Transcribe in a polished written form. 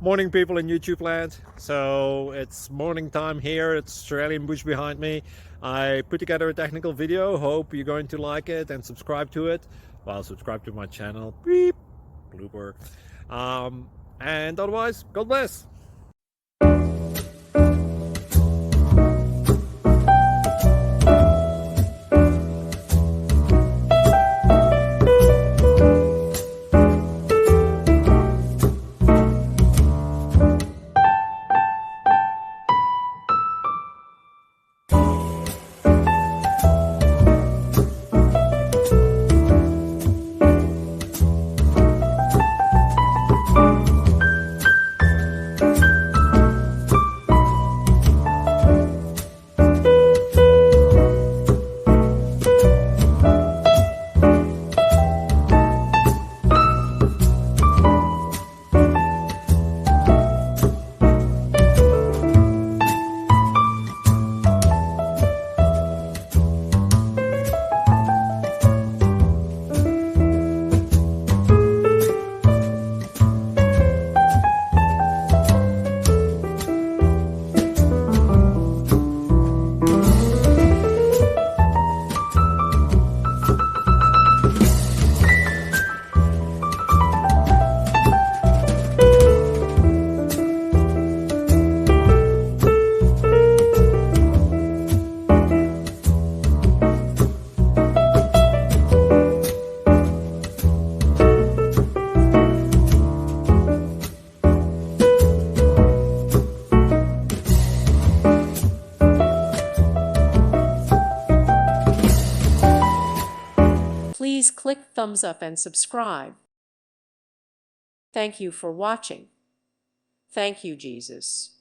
Morning, people in YouTube land. So it's morning time here. It's Australian bush behind me. I put together a technical video. Hope you're going to like it and subscribe to it. Well, subscribe to my channel. Beep. Blooper. And otherwise, God bless. Please click thumbs up and subscribe. Thank you for watching. Thank you, Jesus.